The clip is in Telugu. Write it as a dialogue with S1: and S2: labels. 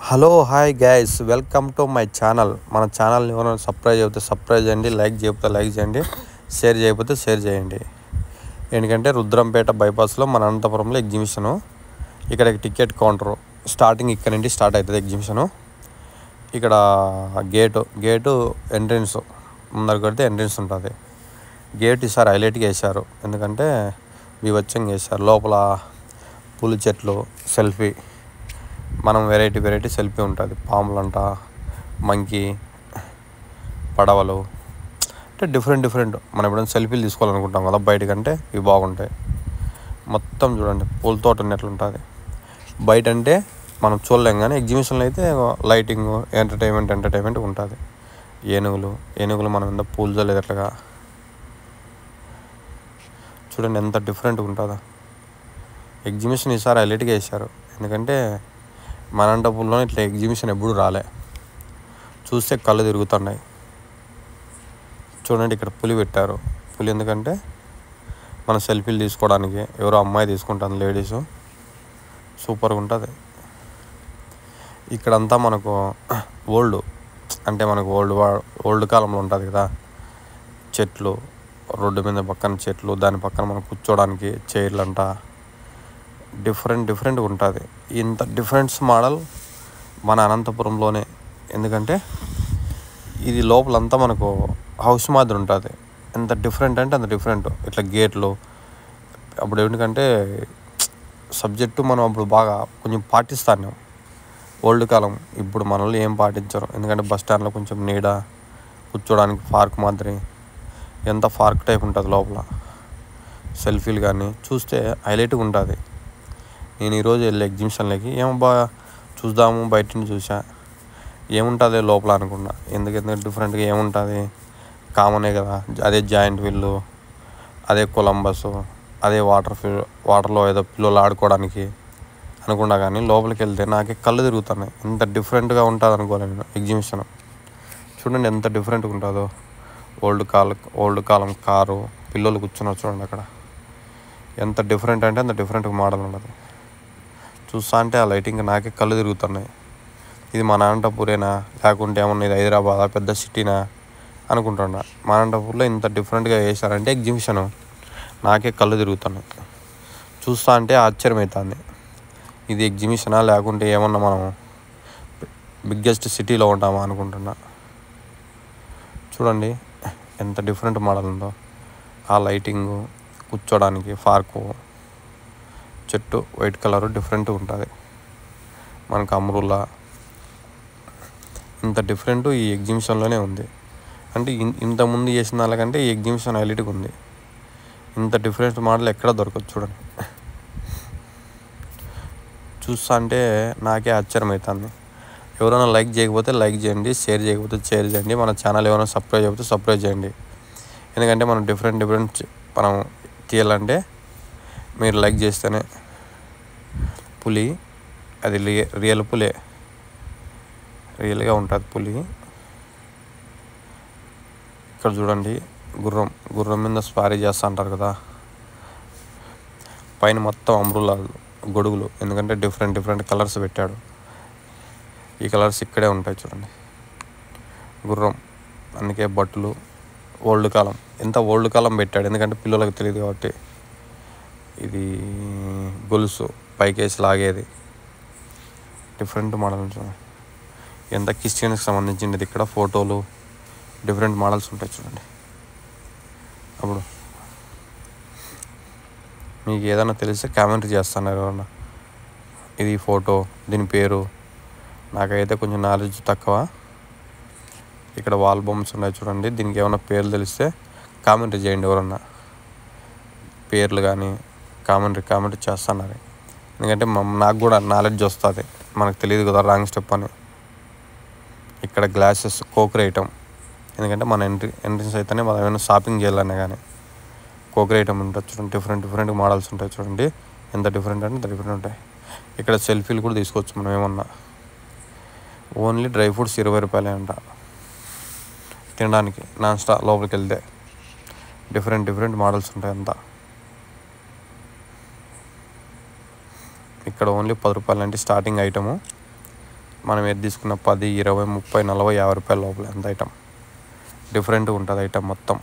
S1: Hello hi guys welcome to my channel. మన ఛానల్ని ఎవరైనా సబ్స్క్రైబ్ చేయకపోతే సబ్స్క్రైబ్ చేయండి, లైక్ చేయకపోతే లైక్ చేయండి, షేర్ చేయకపోతే షేర్ చేయండి. ఎందుకంటే రుద్రంపేట బైపాస్లో మన అనంతపురంలో ఎగ్జిబిషను. ఇక్కడ టికెట్ కౌంటరు స్టార్టింగ్ ఇక్కడ నుండి స్టార్ట్ అవుతుంది ఎగ్జిబిషను. ఇక్కడ గేటు ఎంట్రెన్స్ ముందర కడితే ఎంట్రెన్స్ ఉంటుంది. గేట్ ఈసారి హైలైట్గా వేశారు, ఎందుకంటే బీభత్సంగా వేశారు. లోపల పూల చెట్లు, సెల్ఫీ, మనం వెరైటీ సెల్ఫీ ఉంటుంది. పాములంట, మంకీ, పడవలు, అంటే డిఫరెంట్ మనం ఎప్పుడైనా సెల్ఫీలు తీసుకోవాలనుకుంటాం కదా బయటకంటే ఇవి బాగుంటాయి. మొత్తం చూడండి పూల తోట ఉన్నట్లుంటుంది. బయట అంటే మనం చూడలేం, కానీ ఎగ్జిబిషన్లో అయితే లైటింగ్ ఎంటర్టైన్మెంట్ ఉంటుంది. ఏనుగులు మనం ఎంత పూలు చల్లేదు అట్లాగా చూడండి, ఎంత డిఫరెంట్గా ఉంటుందో. ఎగ్జిబిషన్ ఈసారి హైలైట్గా వేశారు, ఎందుకంటే మన అనంతపురంలో ఇట్లా ఎగ్జిబిషన్ ఎప్పుడు రాలే. చూస్తే కళ్ళు తిరుగుతున్నాయి. చూడండి ఇక్కడ పులి పెట్టారు. పులి ఎందుకంటే మన సెల్ఫీలు తీసుకోవడానికి. ఎవరో అమ్మాయి తీసుకుంటుంది, లేడీసు. సూపర్గా ఉంటుంది. ఇక్కడంతా మనకు ఓల్డ్ కాలంలో ఉంటుంది కదా, చెట్లు, రోడ్డు మీద పక్కన చెట్లు, దాని పక్కన మనం కూర్చోడానికి చైర్లు అంట, డిఫరెంట్గా ఉంటుంది. ఇంత డిఫరెంట్స్ మోడల్ మన అనంతపురంలోనే. ఎందుకంటే ఇది లోపలంతా మనకు హౌస్ మాదిరి ఉంటుంది. ఎంత డిఫరెంట్ అంటే అంత డిఫరెంట్. ఇట్లా గేట్లు అప్పుడు ఎందుకంటే సబ్జెక్టు మనం అప్పుడు బాగా కొంచెం పాటిస్తాను, ఓల్డ్ కాలం. ఇప్పుడు మన వాళ్ళు ఏం పాటించరు, ఎందుకంటే బస్ స్టాండ్లో కొంచెం నీడ, కూర్చోడానికి పార్క్ మాదిరి, ఎంత పార్క్ టైప్ ఉంటుంది లోపల. సెల్ఫీలు కానీ చూస్తే హైలైట్గా ఉంటుంది. నేను ఈరోజు వెళ్ళి ఎగ్జిబిషన్లోకి ఏమబ్బా చూద్దాము, బయట నుంచి చూసా, ఏముంటుంది లోపల అనుకున్నా. ఎందుకంటే డిఫరెంట్గా ఏముంటుంది, కామనే కదా. అదే జాయింట్ వీల్లు, అదే కొలంబస్, అదే వాటర్లో ఏదో పిల్లలు ఆడుకోవడానికి అనుకున్నా. కానీ లోపలికి వెళ్తే నాకే కళ్ళు తిరుగుతున్నాయి. ఎంత డిఫరెంట్గా ఉంటుంది అనుకోలేదు నేను ఎగ్జిబిషన్. చూడండి ఎంత డిఫరెంట్గా ఉంటుందో. ఓల్డ్ కాలం కారు, పిల్లలు కూర్చున్నారు చూడండి అక్కడ. ఎంత డిఫరెంట్ అంటే అంత డిఫరెంట్గా మోడల్ ఉండదు. చూస్తా అంటే ఆ లైటింగ్ నాకే కళ్ళు తిరుగుతున్నాయి. ఇది మన అనంతపూరేనా, లేకుంటే ఏమన్నా ఇది హైదరాబాద్ పెద్ద సిటీనా అనుకుంటున్నా. మన అనంతపూర్లో ఇంత డిఫరెంట్గా వేశారంటే ఎగ్జిబిషను, నాకే కళ్ళు తిరుగుతున్నాయి. చూస్తా అంటే ఆశ్చర్యమవుతుంది. ఇది ఎగ్జిబిషనా, లేకుంటే ఏమన్నా మనం బిగ్గెస్ట్ సిటీలో ఉంటామా అనుకుంటున్నా. చూడండి ఎంత డిఫరెంట్ మోడల్ ఉందో. ఆ లైటింగు, కూర్చోడానికి పార్కు, చెట్టు వైట్ కలర్ డిఫరెంట్గా ఉంటుంది. మనకు అమరుల్లా ఇంత డిఫరెంట్ ఈ ఎగ్జిబిషన్లోనే ఉంది. అంటే ఇంతకుముందు చేసిన వాళ్ళకంటే ఈ ఎగ్జిబిషన్ హైలైట్గా ఉంది. ఇంత డిఫరెంట్ మోడల్ ఎక్కడ దొరకదు. చూడండి, చూస్తా అంటే నాకే ఆశ్చర్యమవుతుంది. ఎవరైనా లైక్ చేయకపోతే లైక్ చేయండి, షేర్ చేయకపోతే షేర్ చేయండి. మన ఛానల్ ఎవరైనా సబ్స్క్రైబ్ చేయకపోతే సబ్స్క్రైబ్ చేయండి. ఎందుకంటే మనం డిఫరెంట్ మనం తీయాలంటే మీరు లైక్ చేస్తేనే. పులి, అది రియల్ పులే, రియల్గా ఉంటుంది పులి. ఇక్కడ చూడండి గుర్రం మీద స్వారీ చేస్తూ అంటారు కదా. పైన మొత్తం అమరులాలు, గొడుగులు, ఎందుకంటే డిఫరెంట్ కలర్స్ పెట్టాడు. ఈ కలర్స్ ఇక్కడే ఉంటాయి చూడండి. గుర్రం, అందుకే బట్టలు ఓల్డ్ కాలం, ఎంత ఓల్డ్ కాలం పెట్టాడు, ఎందుకంటే పిల్లలకు తెలియదు కాబట్టి. ఇది గొలుసు పైకేసి లాగేది, డిఫరెంట్ మోడల్. ఎంత క్రిస్టియన్స్కి సంబంధించింది. ఇక్కడ ఫోటోలు, డిఫరెంట్ మోడల్స్ ఉంటాయి చూడండి. అప్పుడు మీకు ఏదైనా తెలిస్తే కామెంట్ చేస్తున్నారు ఎవరన్నా, ఇది ఫోటో, దీని పేరు. నాకైతే కొంచెం నాలెడ్జ్ తక్కువ. ఇక్కడ వాల్ బొమ్మస్ ఉన్నాయి చూడండి. దీనికి ఏమైనా పేర్లు తెలిస్తే కామెంట్ చేయండి. ఎవరన్నా పేర్లు కానీ కామెంట్ చేస్తున్నారు, ఎందుకంటే నాకు కూడా నాలెడ్జ్ వస్తుంది. మనకు తెలియదు కదా రాంగ్ స్టెప్ అని. ఇక్కడ గ్లాసెస్, కోకర్ ఐటమ్, ఎందుకంటే మన ఎంట్రన్స్ అయితేనే మనం ఏమైనా షాపింగ్ చేయాలన్నా కానీ కోకర్ ఐటమ్ ఉంటుంది చూడండి. డిఫరెంట్ మోడల్స్ ఉంటాయి చూడండి. ఎంత డిఫరెంట్ అంటే అంత డిఫరెంట్ ఉంటాయి. ఇక్కడ సెల్ఫీలు కూడా తీసుకోవచ్చు మనం ఏమన్నా. ఓన్లీ డ్రై ఫ్రూట్స్ 20 రూపాయలే అంట తినడానికి. నాన్ స్టాప్ లోపలికి వెళ్తే డిఫరెంట్ మోడల్స్ ఉంటాయి అంతా. ఇక్కడ ఓన్లీ 10 రూపాయలు అంటే స్టార్టింగ్ ఐటము. మనం ఏది తీసుకున్న 10, 20, 30, 40, 50 రూపాయల లోపల ఎంత ఐటమ్ డిఫరెంట్గా ఉంటుంది ఐటమ్ మొత్తం.